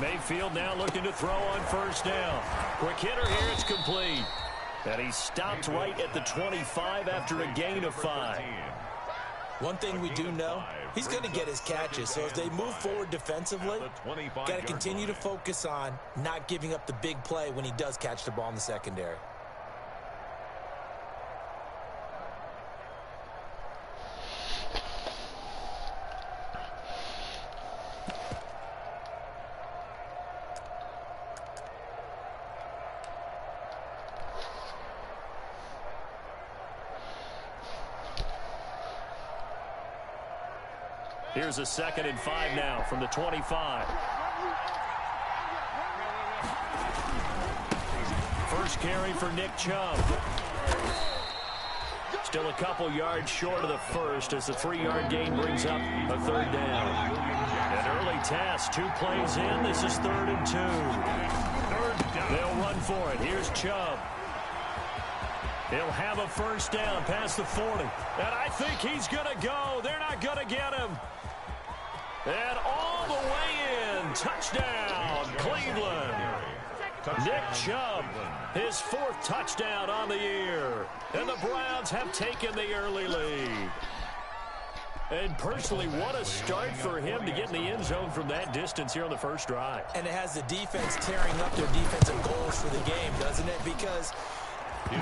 Mayfield now looking to throw on first down. Quick hitter here, it's complete. And he stopped right at the 25 after a gain of 5. One thing we do know, he's going to get his catches. So as they move forward defensively, got to continue to focus on not giving up the big play when he does catch the ball in the secondary. Here's a 2nd and 5 now from the 25. First carry for Nick Chubb. Still a couple yards short of the first as the 3-yard gain brings up a 3rd down. An early test, 2 plays in. This is 3rd and 2. 3rd down. They'll run for it. Here's Chubb. He'll have a first down past the 40. And I think he's going to go. They're not going to get him. And all the way in. Touchdown, Cleveland. Nick Chubb, his 4th touchdown on the year. And the Browns have taken the early lead. And personally, what a start for him to get in the end zone from that distance here on the first drive. And it has the defense tearing up their defensive goals for the game, doesn't it? Because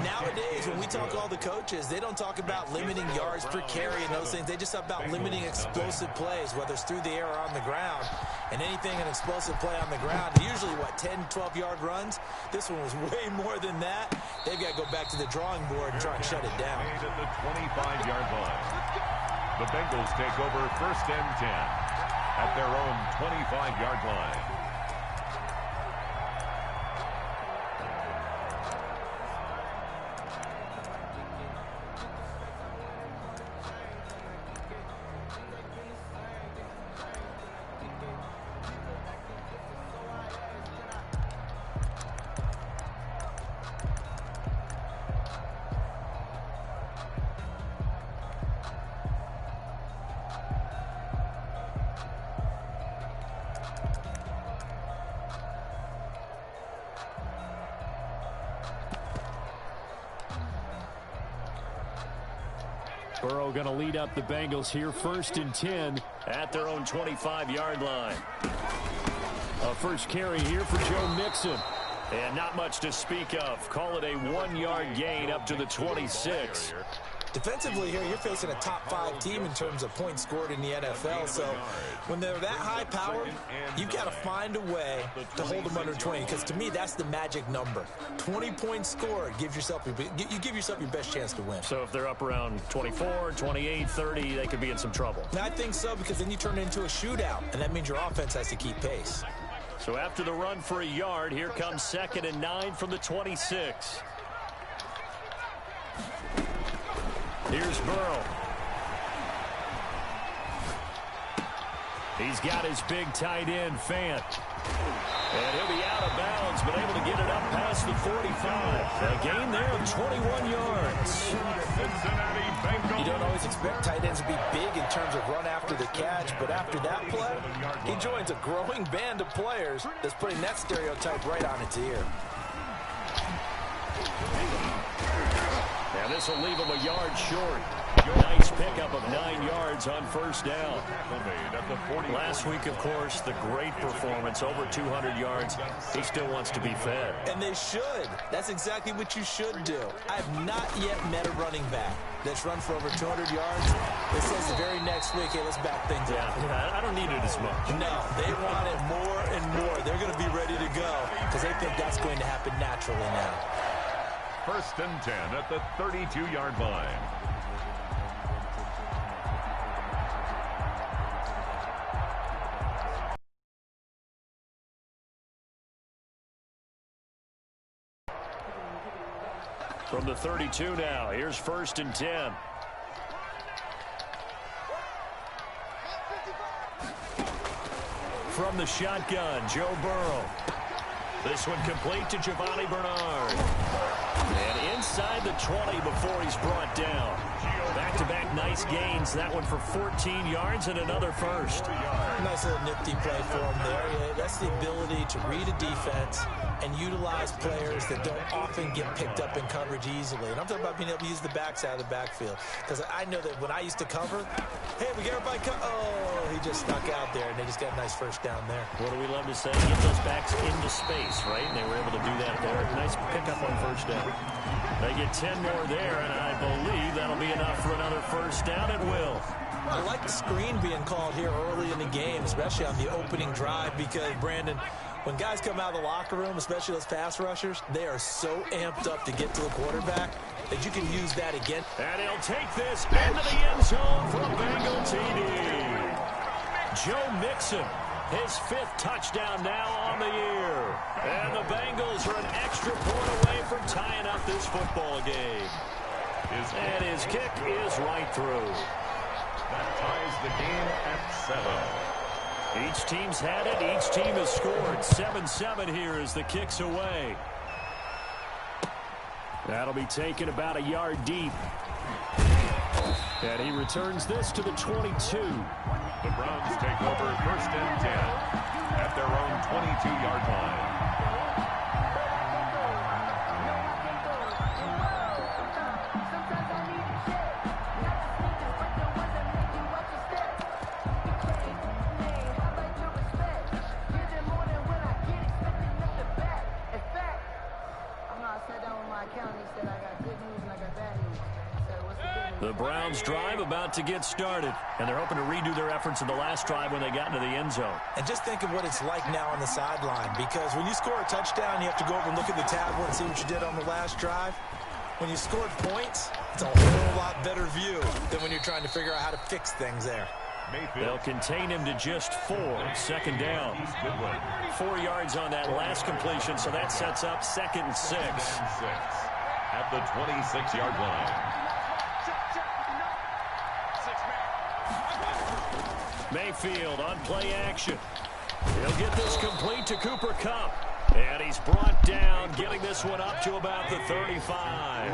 nowadays, when we talk to all the coaches, they don't talk about limiting yards per carry and those things. They just talk about limiting explosive plays, whether it's through the air or on the ground. And anything an explosive play on the ground, usually, 10, 12-yard runs? This one was way more than that. They've got to go back to the drawing board and try and shut it down. At the 25-yard line. The Bengals take over 1st and 10 at their own 25-yard line. Burrow going to lead up the Bengals here, 1st and 10 at their own 25-yard line. A first carry here for Joe Mixon. And not much to speak of. Call it a 1-yard gain up to the 26. Defensively here, you're facing a top 5 team in terms of points scored in the NFL. So when they're that high powered, you've got to find a way to hold them under 20. Because to me, that's the magic number. 20 points scored gives yourself you give yourself your best chance to win. So if they're up around 24, 28, 30, they could be in some trouble. And I think so, because then you turn it into a shootout, and that means your offense has to keep pace. So after the run for a yard, here comes 2nd and 9 from the 26. Here's Burrow. He's got his big tight end, Fant. And he'll be out of bounds, but able to get it up past the 45. A gain there of 21 yards. You don't always expect tight ends to be big in terms of run after the catch, but after that play, he joins a growing band of players that's putting that stereotype right on its ear. And this will leave him a yard short. Nice pickup of 9 yards on first down. Last week, of course, the great performance, over 200 yards. He still wants to be fed. And they should. That's exactly what you should do. I have not yet met a running back that's run for over 200 yards that says the very next week, hey, let's back things up. Yeah, I don't need it as much. No, they want it more and more. They're going to be ready to go because they think that's going to happen naturally now. 1st and 10 at the 32-yard line. From the 32 now, here's 1st and 10. From the shotgun, Joe Burrow. This one complete to Giovanni Bernard. And inside the 20 before he's brought down. Back-to-back nice gains. That one for 14 yards and another first. Nice little nifty play for him there. Yeah, that's the ability to read a defense and utilize players that don't often get picked up in coverage easily. And I'm talking about being able to use the backside of the backfield. Because I know that when I used to cover, hey, we get everybody oh, he just snuck out there, and they just got a nice first down there. What do we love to say? Get those backs into space, right? And they were able to do that there. Nice pickup on first down. They get 10 more there, and I believe that'll be enough for another first down. It will. I like the screen being called here early in the game, especially on the opening drive, because, Brandon, when guys come out of the locker room, especially those pass rushers, they are so amped up to get to the quarterback that you can use that again. And he'll take this into the end zone for a Bengal TD. Joe Mixon, his 5th touchdown now on the year. And the Bengals are an extra point away from tying up this football game. And his kick is right through. That ties the game at 7. Each team's had it. Each team has scored. 7-7 here as the kick's away. That'll be taken about a yard deep. And he returns this to the 22. The Browns take over first and 10 at their own 22-yard line. The Browns drive about to get started, and they're hoping to redo their efforts in the last drive when they got into the end zone. And just think of what it's like now on the sideline, because when you score a touchdown, you have to go over and look at the tablet and see what you did on the last drive. When you scored points, it's a whole lot better view than when you're trying to figure out how to fix things there. They'll contain him to just 4. Second down. 4 yards on that last completion, so that sets up 2nd and 6. At the 26-yard line. Mayfield on play action. He'll get this complete to Cooper Kupp. And he's brought down, getting this one up to about the 35.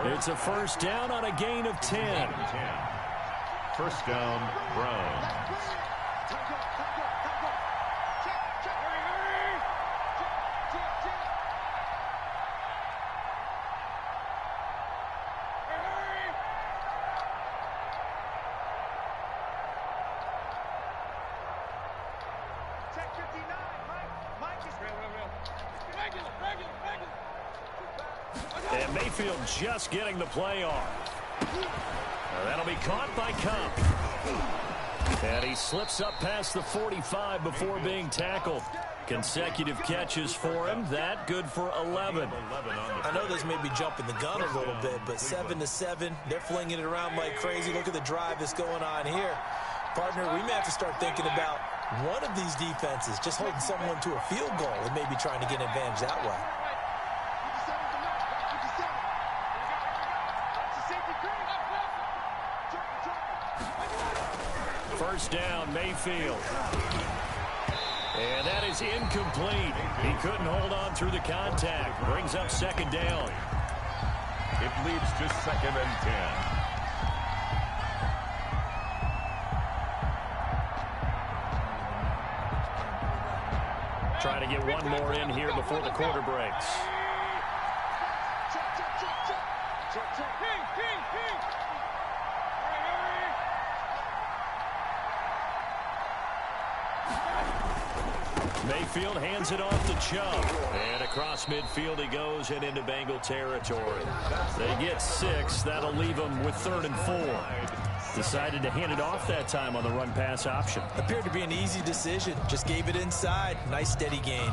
It's a first down on a gain of 10. First down, Browns. And Mayfield just getting the play off. That'll be caught by Kupp. And he slips up past the 45 before being tackled. Consecutive catches for him. That good for 11. I know this may be jumping the gun a little bit, but 7-7, they're flinging it around like crazy. Look at the drive that's going on here. Partner, we may have to start thinking about one of these defenses just holding someone to a field goal and maybe trying to get an advantage that way. First down, Mayfield. And that is incomplete. He couldn't hold on through the contact. Brings up second down. It leads to 2nd and 10. Trying to get one more in here before the quarter breaks. Mayfield hands it off to Chubb. And across midfield he goes and into Bengal territory. They get 6. That'll leave them with 3rd and 4. Decided to hand it off that time on the run-pass option. Appeared to be an easy decision. Just gave it inside. Nice steady gain.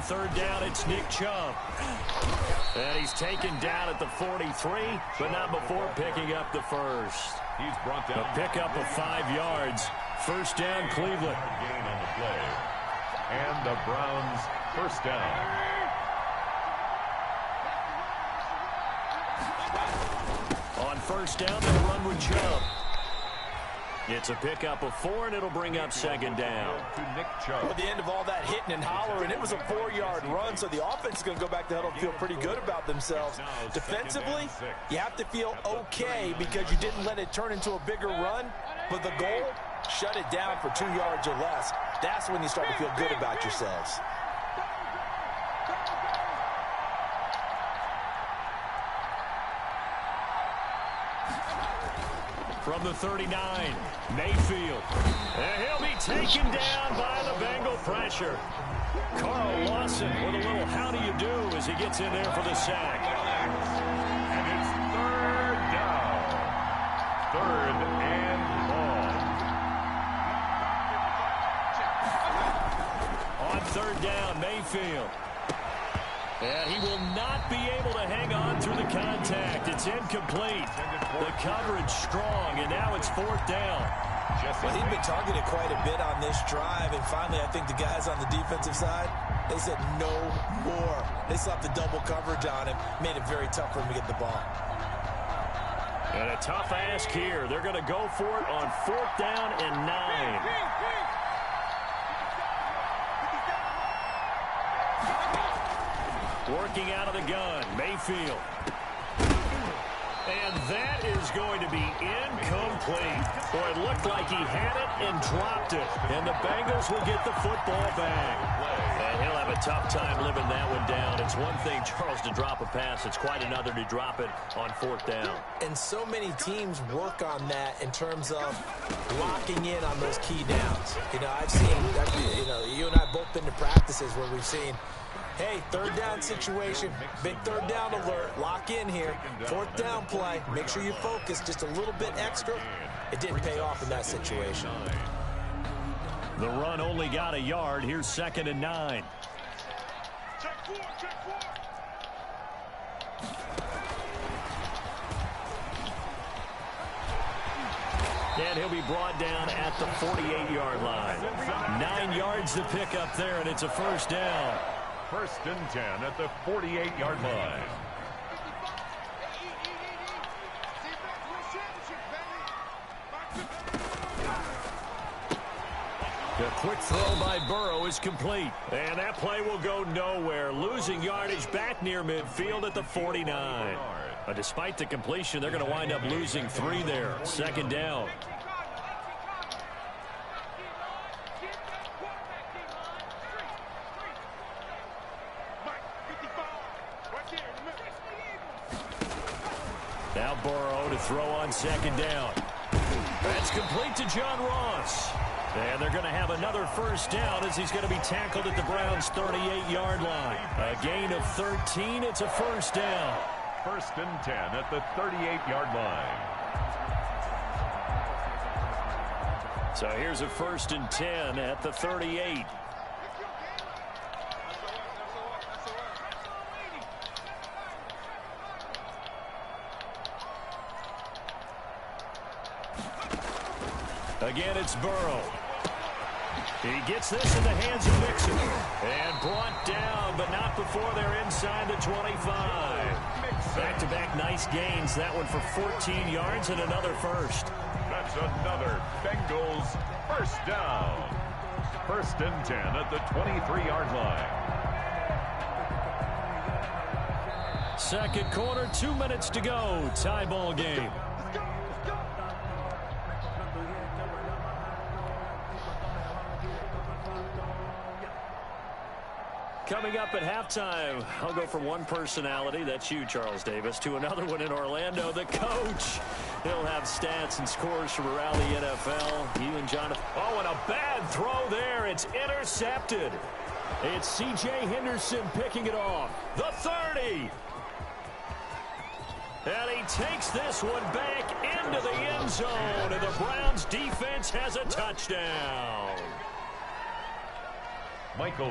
Third down, it's Nick Chubb. And he's taken down at the 43, but not before picking up the first. He's brought down. A pickup of 5 yards. First down, Cleveland. Gain on the play. And the Browns first down. first down. They'll run with Chubb. It's a pickup of 4, and it'll bring up second down. At the end of all that hitting and hollering, it was a 4-yard run, so the offense is going to go back to huddle and feel pretty good about themselves. Defensively, you have to feel okay because you didn't let it turn into a bigger run, but the goal, shut it down for 2 yards or less. That's when you start to feel good about yourselves. From the 39, Mayfield. And he'll be taken down by the Bengal pressure. Carl Lawson with a little how do you do as he gets in there for the sack. And it's third down. Third and long. On third down, Mayfield. And he will not be able to hang on through the contact. It's incomplete. The coverage strong, and now it's fourth down. Well, he'd been targeted quite a bit on this drive, and finally I think the guys on the defensive side, they said no more. They slapped the double coverage on him, made it very tough for him to get the ball. And a tough ask here. They're going to go for it on fourth down and 9. Working out of the gun, Mayfield. And that is going to be incomplete. Boy, it looked like he had it and dropped it. And the Bengals will get the football back. And he'll have a tough time living that one down. It's one thing, Charles, to drop a pass. It's quite another to drop it on fourth down. And so many teams work on that in terms of locking in on those key downs. You know, I've seen, you and I both been to practices where we've seen, hey, third down situation, big third down alert, lock in here, fourth down play, make sure you focus just a little bit extra. It didn't pay off in that situation. The run only got a yard. Here's second and 9. And he'll be brought down at the 48-yard line. 9 yards to pick up there, and it's a first down. First and 10 at the 48-yard line. The quick throw by Burrow is complete. And that play will go nowhere. Losing yardage back near midfield at the 49. Despite the completion, they're going to wind up losing 3 there. Second down. Now Burrow to throw on second down. That's complete to John Ross. And they're going to have another first down as he's going to be tackled at the Browns' 38-yard line. A gain of 13. It's a first down. First and 10 at the 38-yard line. So here's a first and 10 at the 38. Again, it's Burrow. He gets this in the hands of Mixon. And brought down, but not before they're inside the 25. Back-to-back nice gains. That one for 14 yards and another first. That's another Bengals first down. First and 10 at the 23-yard line. Second quarter, 2 minutes to go. Tie ball game. Coming up at halftime, I'll go from one personality, that's you, Charles Davis, to another one in Orlando, the coach. He'll have stats and scores from around the NFL. You and Jonathan. Oh, and a bad throw there. It's intercepted. It's C.J. Henderson picking it off. The 30. And he takes this one back into the end zone, and the Browns defense has a touchdown.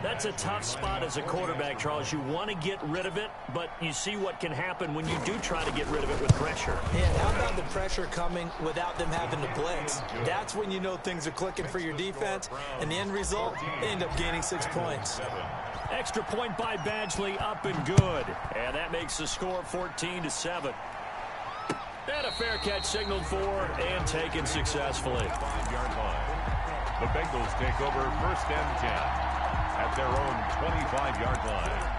That's a tough spot as a quarterback, Charles. You want to get rid of it, but you see what can happen when you do try to get rid of it with pressure. Yeah, how about the pressure coming without them having to blitz? That's when you know things are clicking for your defense, and the end result, they end up gaining 6 points. Extra point by Badgley, up and good. And that makes the score 14-7. And a fair catch signaled for and taken successfully. 5-yard line. The Bengals take over 1st and 10 at their own 25-yard line.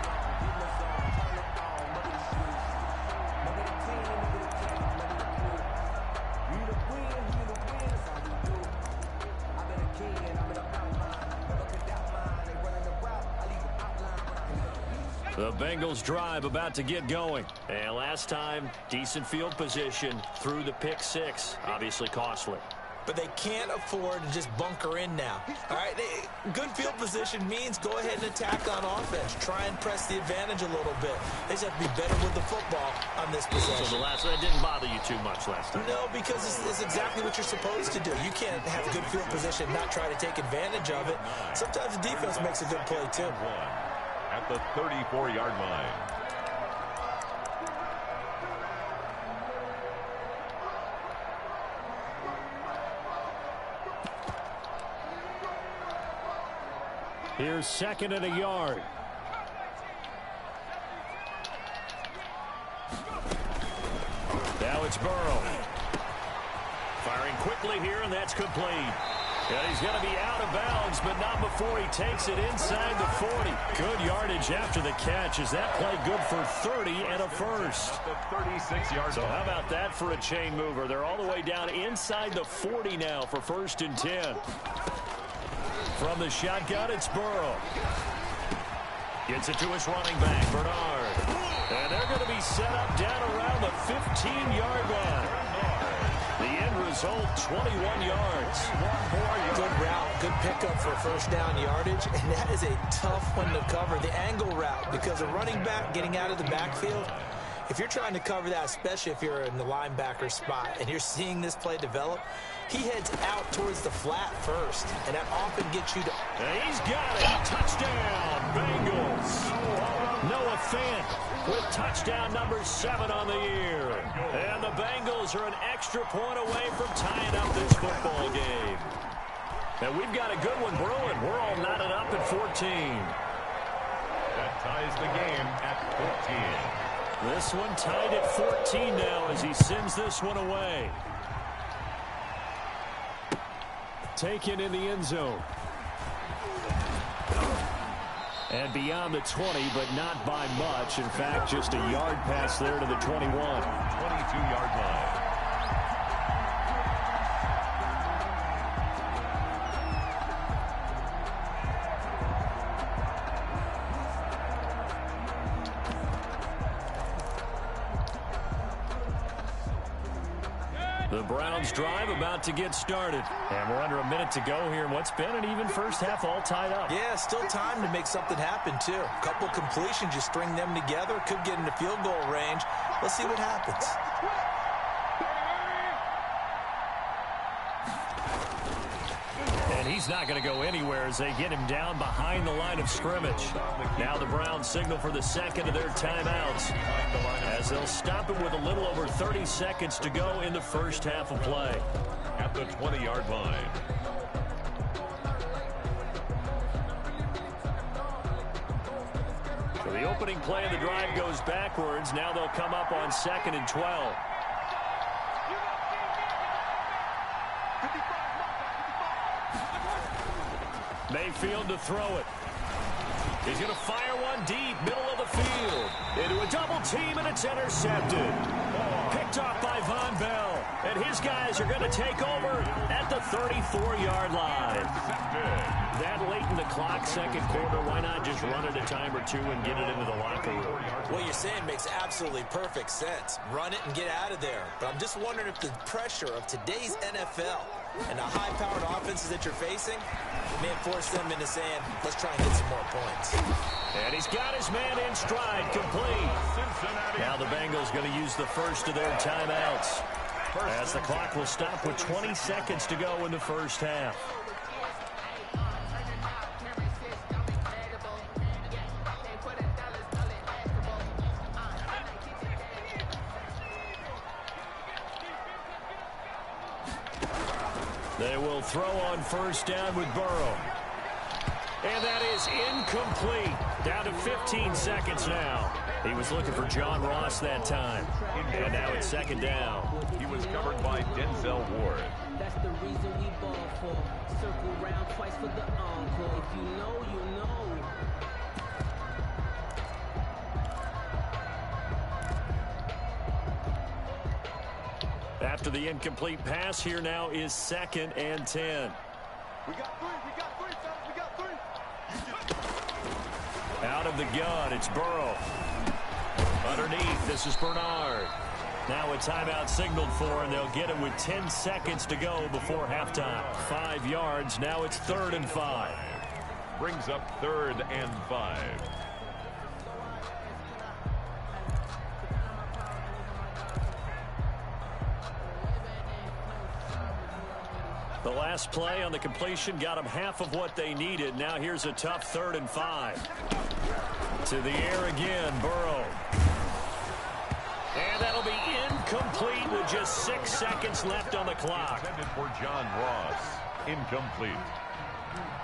The Bengals drive about to get going. And last time, decent field position through the pick six. Obviously costly. But they can't afford to just bunker in now. All right, good field position means go ahead and attack on offense. Try and press the advantage a little bit. They just have to be better with the football on this possession. So that didn't bother you too much last time? No, because it's exactly what you're supposed to do. You can't have good field position and not try to take advantage of it. Sometimes the defense makes a good play, too. At the 34-yard line. Here's 2nd and a yard. Now it's Burrow. Firing quickly here, and that's complete. And he's going to be out of bounds, but not before he takes it inside the 40. Good yardage after the catch. Is that play good for 30 and a first? The 36-yard. So how about that for a chain mover? They're all the way down inside the 40 now for 1st and 10. From the shotgun, it's Burrow. Gets it to his running back, Bernard. And they're going to be set up down around the 15-yard line. The end result, 21 yards. Good route, good pickup for 1st down yardage, and that is a tough one to cover. The angle route, because a running back getting out of the backfield, if you're trying to cover that, especially if you're in the linebacker spot and you're seeing this play develop, he heads out towards the flat first, and that often gets you to... And he's got it. Touchdown, Bengals. Noah Fant with touchdown number 7 on the year. And the Bengals are an extra point away from tying up this football game. And we've got a good one brewing. We're all knotted up at 14. That ties the game at 14. This one tied at 14 now as he sends this one away. Taken in the end zone. And beyond the 20, but not by much. In fact, just a yard pass there to the 21. 22-yard line. The Browns drive about to get started. And we're under a minute to go here in what's been an even first half, all tied up. Yeah, still time to make something happen, too. A couple completions, you string them together, could get into field goal range. Let's see what happens. And he's not going to go anywhere as they get him down behind the line of scrimmage. Now the Browns signal for the second of their timeouts as they'll stop it with a little over 30 seconds to go in the first half of play. At the 20-yard line. So the opening play of the drive goes backwards. Now they'll come up on 2nd and 12. Mayfield to throw it. He's going to fire one deep, middle of the field. Into a double team, and it's intercepted. Picked off by Von Bell. And his guys are going to take over at the 34-yard line. That late in the clock, second quarter, why not just run it a time or two and get it into the locker room? What you're saying makes absolutely perfect sense. Run it and get out of there. But I'm just wondering if the pressure of today's NFL and the high-powered offenses that you're facing may force them into saying, let's try and get some more points. And he's got his man in stride, complete. Now the Bengals going to use the first of their timeouts as the clock will stop with 20 seconds to go in the first half. They will throw on first down with Burrow. And that is incomplete. Down to 15 seconds now. He was looking for John Ross that time. And now it's second down. was covered by Denzel Ward. That's the reason we ball for. Circle round twice for the encore. If you know, you know. After the incomplete pass, here now is 2nd and 10. We got three, fellas, we got three. Out of the gun, it's Burrow. Underneath, this is Bernard. Now a timeout signaled for, and they'll get it with 10 seconds to go before halftime. 5 yards, now it's 3rd and 5. Brings up 3rd and 5. The last play on the completion got them half of what they needed. Now here's a tough 3rd and 5. To the air again, Burrow. And that'll be incomplete with just 6 seconds left on the clock. Intended for John Ross. Incomplete.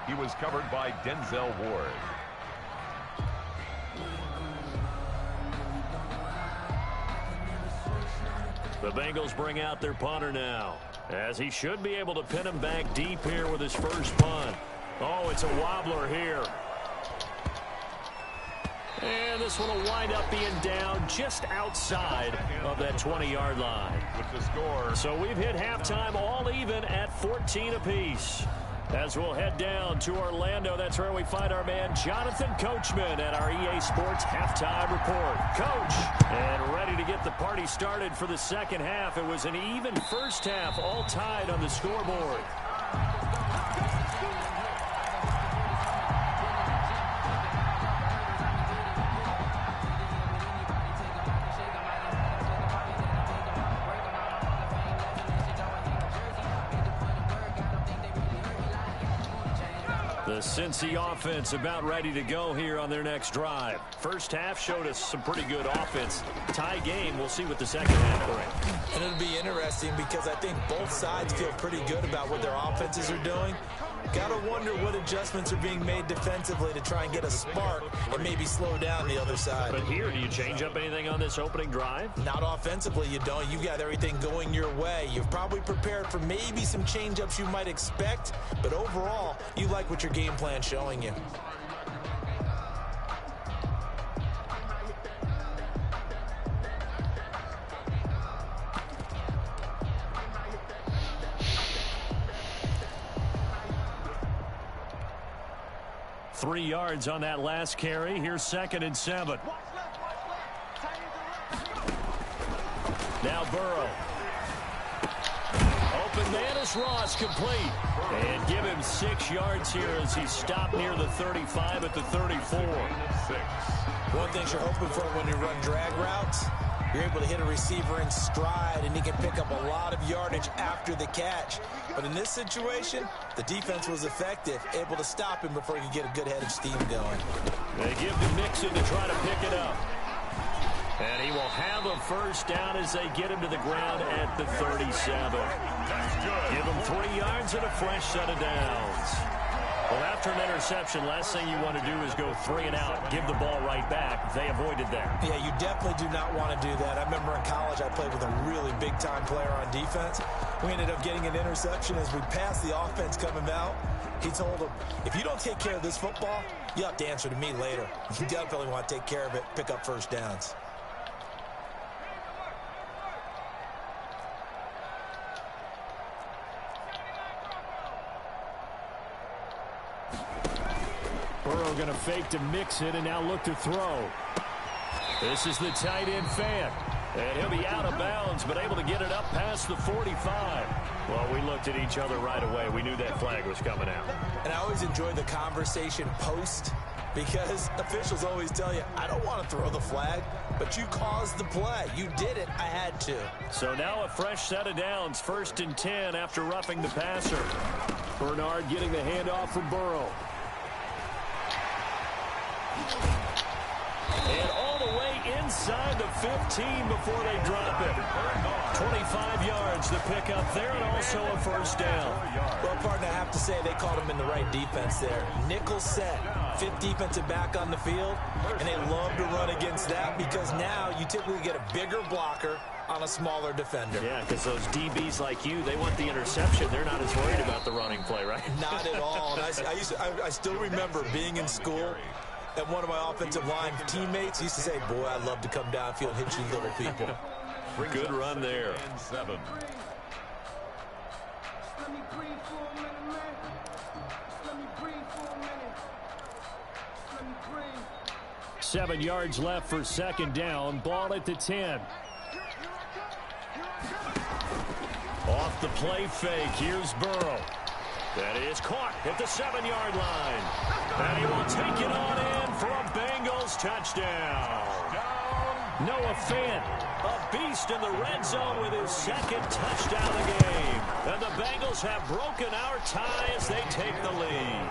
He was covered by Denzel Ward. The Bengals bring out their punter now, as he should be able to pin him back deep here with his first punt. Oh, it's a wobbler here. And this one will wind up being down just outside of that 20-yard line. With the score. So we've hit halftime all even at 14 apiece. As we'll head down to Orlando, that's where we find our man Jonathan Coachman at our EA Sports Halftime Report. Coach, and ready to get the party started for the second half. It was an even first half, all tied on the scoreboard. The Cincy offense about ready to go here on their next drive. First half showed us some pretty good offense. Tie game. We'll see what the second half brings. And it'll be interesting because I think both sides feel pretty good about what their offenses are doing. Gotta wonder what adjustments are being made defensively to try and get a spark and maybe slow down the other side. But here, do you change up anything on this opening drive? Not offensively, you don't. You got everything going your way. You've probably prepared for maybe some change-ups you might expect, but overall, you like what your game plan's showing you. Three yards on that last carry. Here's 2nd and 7. Now Burrow. Open man is Ross, complete. And give him 6 yards here as he stopped near the 35 at the 34. 6. One thing you're hoping for when you run drag routes, you're able to hit a receiver in stride, and he can pick up a lot of yardage after the catch. But in this situation, the defense was effective, able to stop him before he could get a good head of steam going. They give to Mixon to try to pick it up. And he will have a first down as they get him to the ground at the 37. That's good. Give him 3 yards and a fresh set of downs. Well, after an interception, last thing you want to do is go 3 and out, give the ball right back. They avoided that. Yeah, you definitely do not want to do that. I remember in college I played with a really big-time player on defense. We ended up getting an interception as we passed the offense coming out. He told him, if you don't take care of this football, you have to answer to me later. You definitely want to take care of it, pick up first downs. Burrow going to fake to mix it and now look to throw. This is the tight end fan. And he'll be out of bounds, but able to get it up past the 45. Well, we looked at each other right away. We knew that flag was coming out. And I always enjoy the conversation post because officials always tell you, I don't want to throw the flag, but you caused the play. You did it. I had to. So now a fresh set of downs, 1st and 10 after roughing the passer. Bernard getting the handoff from Burrow. And all the way inside the 15 before they drop it. 25 yards to pick up there, and also a first down. Well, partner, I have to say they called him in the right defense there. Nickel set, fifth defensive back on the field, and they love to run against that because now you typically get a bigger blocker on a smaller defender. Yeah, because those DBs like you, they want the interception. They're not as worried about the running play, right? Not at all. And I still remember being in school, and one of my offensive line teammates used to say, boy, I'd love to come downfield and hit you little people. Good run there. 7. Let me breathe for a minute, man. Let me breathe for a minute. Let me breathe. 7 yards left for second down. Ball at the 10. Off the play fake. Here's Burrow. That is caught at the 7-yard line. And he will take it on in for a Bengals touchdown. Noah Fant, a beast in the red zone with his second touchdown of the game. And the Bengals have broken our tie as they take the lead.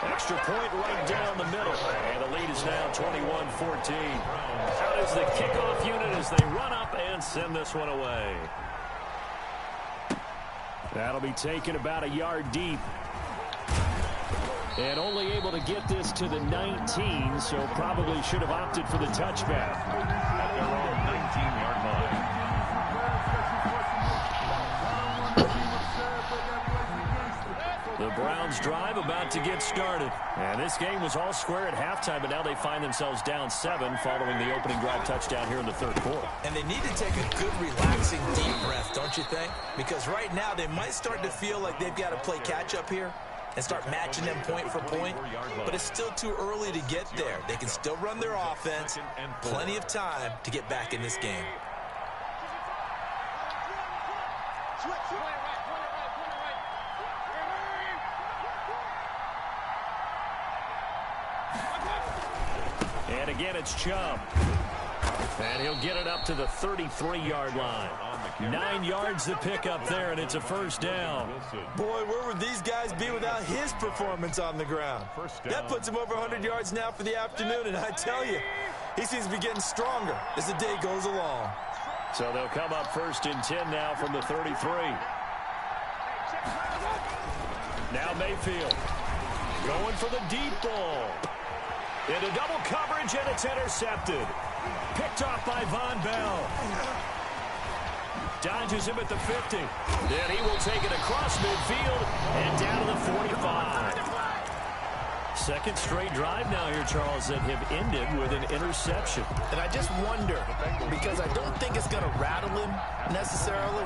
Extra point right down the middle. And the lead is now 21-14. Out is the kickoff unit as they run up and send this one away. That'll be taken about a yard deep. And only able to get this to the 19, so probably should have opted for the touchback. At their own 19-yard line. The Browns drive about to get started. And this game was all square at halftime, but now they find themselves down 7 following the opening drive touchdown here in the third quarter. And they need to take a good, relaxing, deep breath, don't you think? Because right now they might start to feel like they've got to play catch-up here and start matching them point for point. But it's still too early to get there. They can still run their offense. Plenty of time to get back in this game. And again, it's Chubb. And he'll get it up to the 33-yard line. 9 yards to pick up there, and it's a first down. Boy, where would these guys be without his performance on the ground? That puts him over 100 yards now for the afternoon, and I tell you, he seems to be getting stronger as the day goes along. So they'll come up first and 10 now from the 33. Now Mayfield going for the deep ball. Into double coverage, and it's intercepted. Picked off by Von Bell. Dodges him at the 50. Then he will take it across midfield and down to the 45. Second straight drive now here, Charles, that have ended with an interception. And I just wonder, because I don't think it's going to rattle him necessarily,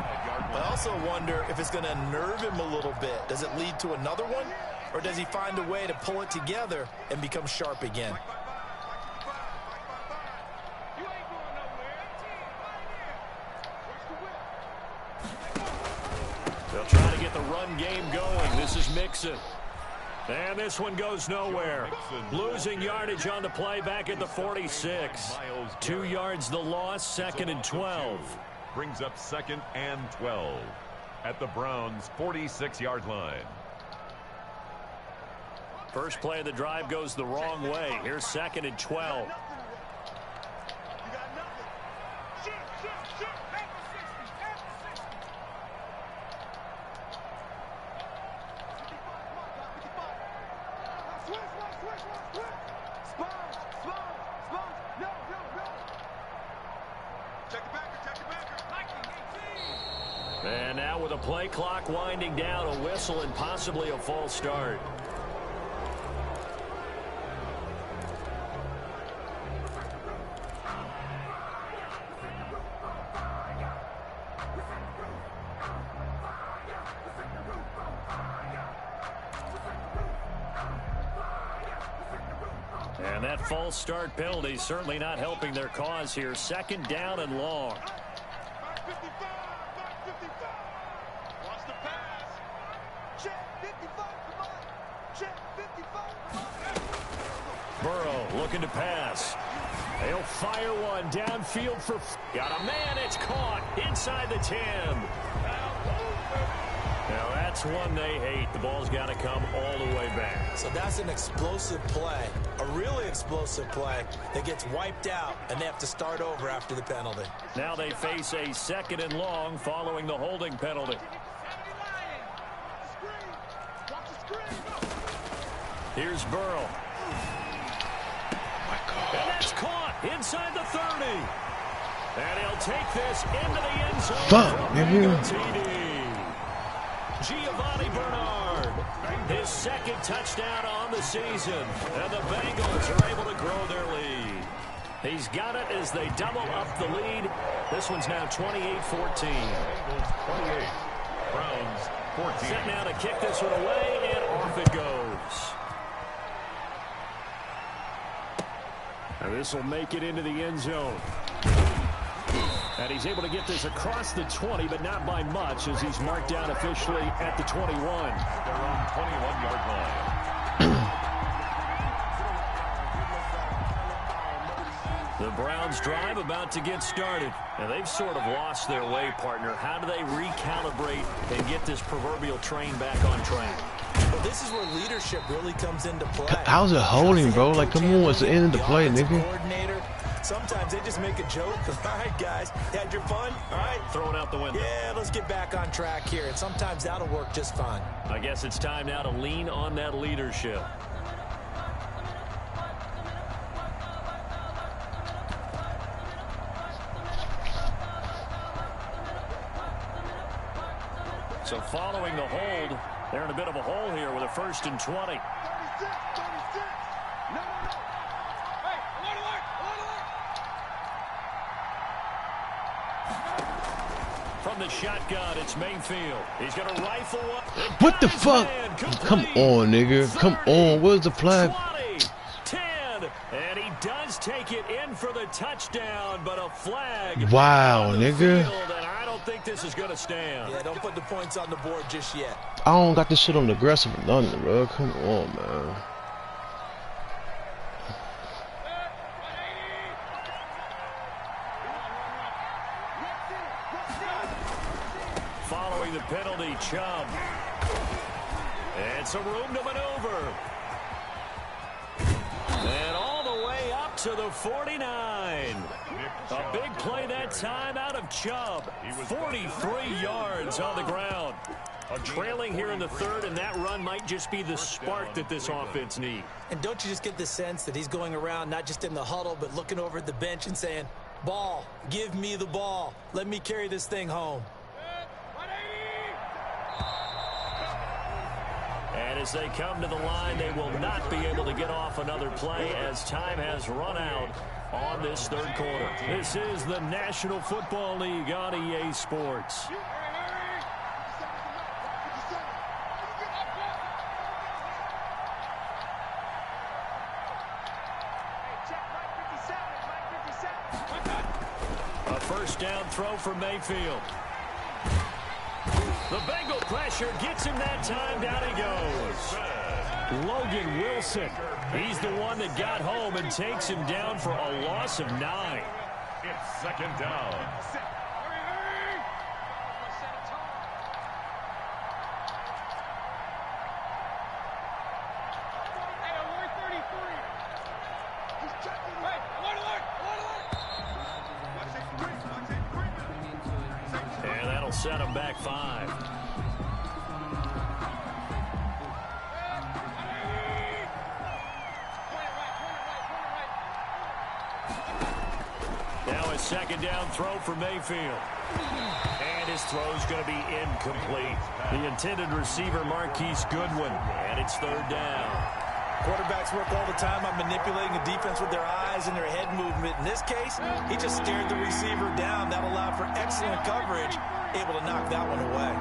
but I also wonder if it's going to unnerve him a little bit. Does it lead to another one? Or does he find a way to pull it together and become sharp again? They'll try to get the run game going. This is Mixon. And this one goes nowhere. Losing yardage on the play back at the 46. 2 yards the loss, second and 12. Brings up second and 12 at the Browns' 46-yard line. First play of the drive goes the wrong way. Here's second and 12. And now with a play clock winding down, a whistle and possibly a false start. And that false start penalty certainly not helping their cause here. Second down and long. Burrow looking to pass. They'll fire one downfield for... Got a man, it's caught inside the 10. Now that's That's one they hate. The ball's got to come all the way back. So that's an explosive play, a really explosive play that gets wiped out, and they have to start over after the penalty. Now they face a 2nd and long following the holding penalty. Here's Burrow. And that's caught inside the 30. And he'll take this into the end zone. Fuck, nigga. Giovanni Bernard, his 2nd touchdown on the season. And the Bengals are able to grow their lead. He's got it as they double up the lead. This one's now 28-14. Bengals 28. Browns 14. Set now to kick this one away, and off it goes. And this will make it into the end zone. And he's able to get this across the 20, but not by much, as he's marked down officially at the 21. Their own 21-yard line. The Browns drive about to get started. And they've sort of lost their way, partner. How do they recalibrate and get this proverbial train back on track? Well, this is where leadership really comes into play. How's it holding, bro? Like, come on, it's the end of the play, nigga. Coordinator. Sometimes they just make a joke. All right, guys, had your fun? All right. Throw it out the window. Yeah, let's get back on track here. And sometimes that'll work just fine. I guess it's time now to lean on that leadership. So following the hold, they're in a bit of a hole here with a 1st and 20. 36. No. Hey, alert. From the shotgun, it's Mayfield. He's going to rifle one. What the fuck? Come on, nigga. Come on. Where's the flag? 20, 10, and he does take it in for the touchdown, but a flag. Wow, on the nigga. field, and I don't think this is going to stand. Yeah, don't put the points on the board just yet. I don't got this shit on the aggressive or nothing, bro. Come on, man. Following the penalty, Chubb. And some room to maneuver. And all the way up to the 49. A big play that time out of Chubb. 43 yards on the ground. Trailing here in the 3rd, and that run might just be the spark that this offense needs. And don't you just get the sense that he's going around not just in the huddle, but looking over at the bench and saying, ball, give me the ball. Let me carry this thing home. And as they come to the line, they will not be able to get off another play as time has run out on this 3rd quarter. This is the National Football League on EA Sports. A 1st down throw for Mayfield. The Bengal pressure gets him that time. Down he goes. Logan Wilson. He's the one that got home and takes him down for a loss of 9. It's 2nd down. And that'll set him back 5. Now a 2nd down throw for Mayfield. And his throw's going to be incomplete. The intended receiver, Marquise Goodwin. And it's 3rd down. Quarterbacks work all the time on manipulating the defense with their eyes and their head movement. In this case, he just stared the receiver down. That allowed for excellent coverage, able to knock that one away.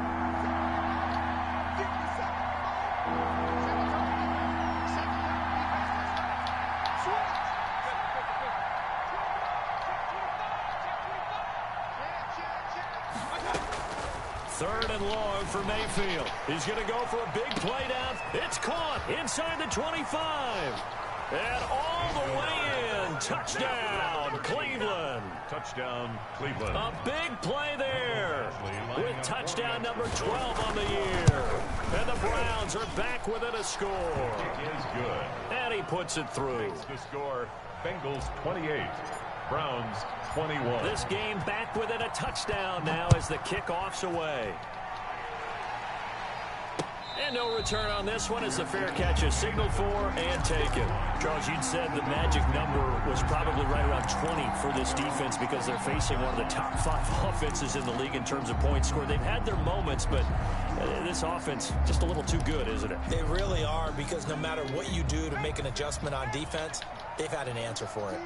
Third and long for Mayfield. He's going to go for a big play down. It's caught inside the 25. And all the way in. Touchdown, Cleveland. Touchdown, Cleveland. A big play there with touchdown number 12 on the year. And the Browns are back within a score. Kick is good. And he puts it through. Makes the score Bengals 28, Browns 21. This game back within a touchdown now as the kickoff's away. And no return on this one as the fair catch is signaled for and taken. Charles, you'd said the magic number was probably right around 20 for this defense because they're facing one of the top 5 offenses in the league in terms of points scored. They've had their moments, but this offense just a little too good, isn't it? They really are, because no matter what you do to make an adjustment on defense, they've had an answer for it.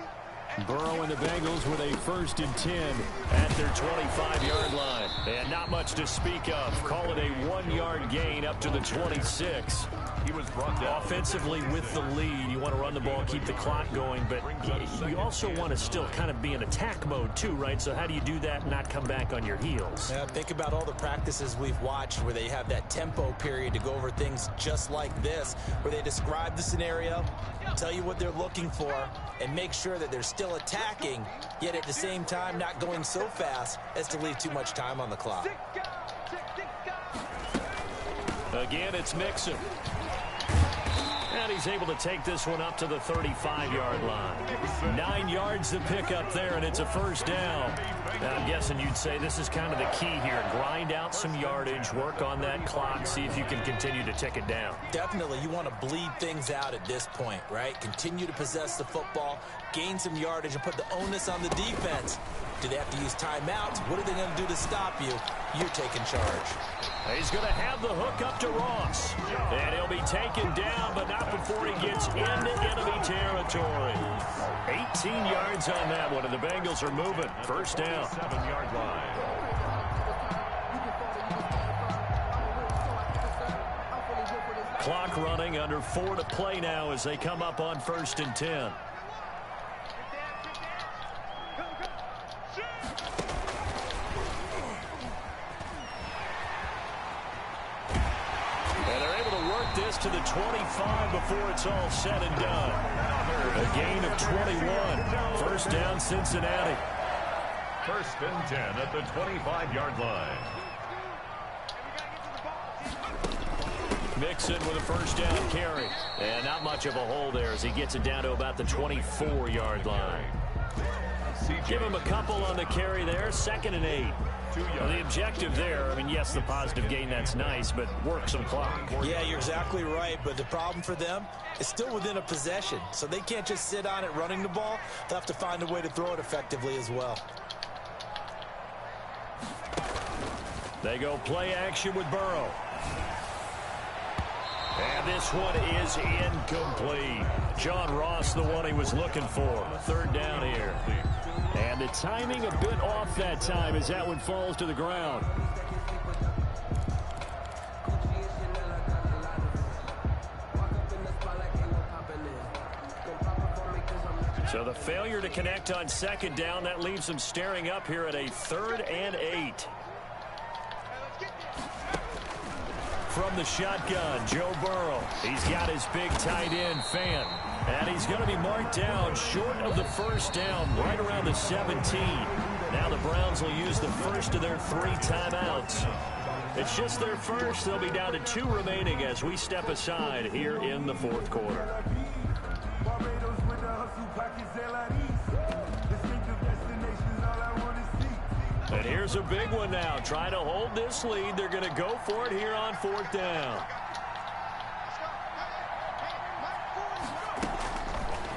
Burrow and the Bengals with a 1st and 10 at their 25-yard line. And not much to speak of. Call it a 1-yard gain up to the 26. He was brought down. Offensively with the lead, you want to run the ball, keep the clock going, but you also want to still kind of be in attack mode too, right? So how do you do that and not come back on your heels? Yeah, think about all the practices we've watched where they have that tempo period to go over things just like this, where they describe the scenario, tell you what they're looking for, and make sure that they're still attacking, yet at the same time not going so fast as to leave too much time on the clock. Again, it's Mixon. And he's able to take this one up to the 35-yard line. 9 yards to pick up there, and it's a 1st down. Now, I'm guessing you'd say this is kind of the key here. Grind out some yardage, work on that clock, see if you can continue to tick it down. Definitely, you want to bleed things out at this point, right? Continue to possess the football, gain some yardage, and put the onus on the defense. Do they have to use timeouts? What are they going to do to stop you? You're taking charge. He's going to have the hook up to Ross. And he'll be taken down, but not before he gets into enemy territory. 18 yards on that one, and the Bengals are moving. 1st down. 7-yard line. Clock running, under 4 to play now as they come up on 1st and 10. This to the 25 before it's all said and done. A gain of 21. 1st down, Cincinnati. 1st and 10 at the 25-yard line. Mixon with a 1st down carry. And not much of a hole there as he gets it down to about the 24-yard line. Give him a couple on the carry there. 2nd and 8. Well, the objective there, I mean, yes, the positive gain, that's nice, but work some clock. Yeah, you're exactly right, but the problem for them is still within a possession, so they can't just sit on it running the ball. They'll have to find a way to throw it effectively as well. They go play action with Burrow. And this one is incomplete. John Ross, the one he was looking for. 3rd down here. And the timing a bit off that time as that one falls to the ground. So the failure to connect on 2nd down, that leaves them staring up here at a 3rd and 8. From the shotgun, Joe Burrow. He's got his big tight end, Fan. And he's going to be marked down short of the 1st down, right around the 17. Now the Browns will use the 1st of their 3 timeouts. It's just their 1st. They'll be down to 2 remaining as we step aside here in the 4th quarter. And here's a big one now. Trying to hold this lead. They're going to go for it here on 4th down.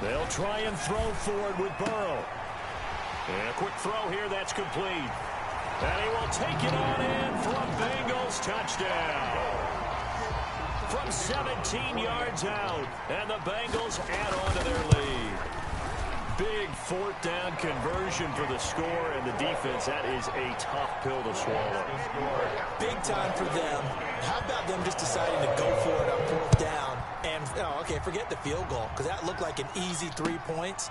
They'll try and throw forward with Burrow. And a quick throw here. That's complete. And he will take it on in for a Bengals touchdown. From 17 yards out. And the Bengals add on to their lead. Big 4th down conversion for the score, and the defense, that is a tough pill to swallow. Big time for them. How about them just deciding to go for it on 4th down? And, oh, okay, forget the field goal, because that looked like an easy 3 points.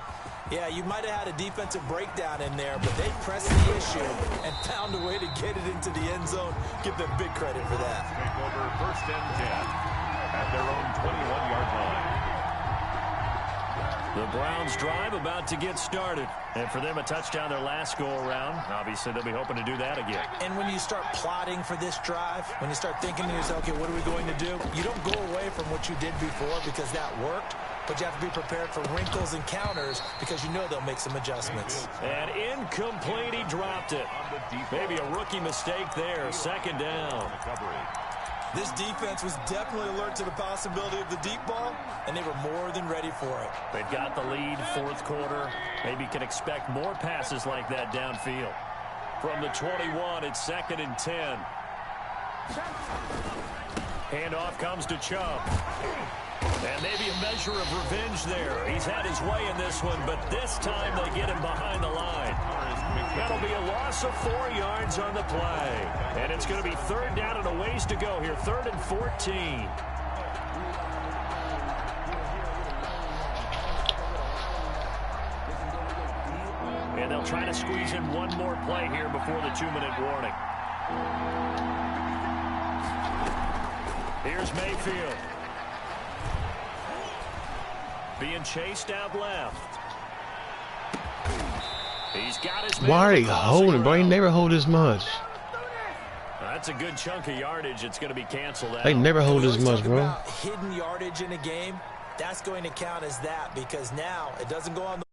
Yeah, you might have had a defensive breakdown in there, but they pressed the issue and found a way to get it into the end zone. Give them big credit for that. Take over 1st and 10 at their own 21-yard line. The Browns drive about to get started. And for them, a touchdown their last go-around. Obviously, they'll be hoping to do that again. And when you start plotting for this drive, when you start thinking to yourself, okay, what are we going to do? You don't go away from what you did before because that worked, but you have to be prepared for wrinkles and counters because you know they'll make some adjustments. And incomplete, he dropped it. Maybe a rookie mistake there. Second down. This defense was definitely alert to the possibility of the deep ball, and they were more than ready for it. They've got the lead, fourth quarter. Maybe can expect more passes like that downfield. From the 21, it's 2nd and 10. Handoff comes to Chubb. And maybe a measure of revenge there. He's had his way in this one, but this time they get him behind the line. That'll be a loss of 4 yards on the play. And it's going to be 3rd down and a ways to go here. 3rd and 14. And they'll try to squeeze in one more play here before the 2-minute warning. Here's Mayfield. Being chased out left. He's got his man. Why are they holding, bro? They never hold this much. That's a good chunk of yardage. It's going to be canceled out. They never hold this much, bro. About hidden yardage in a game, that's going to count as that because now it doesn't go on the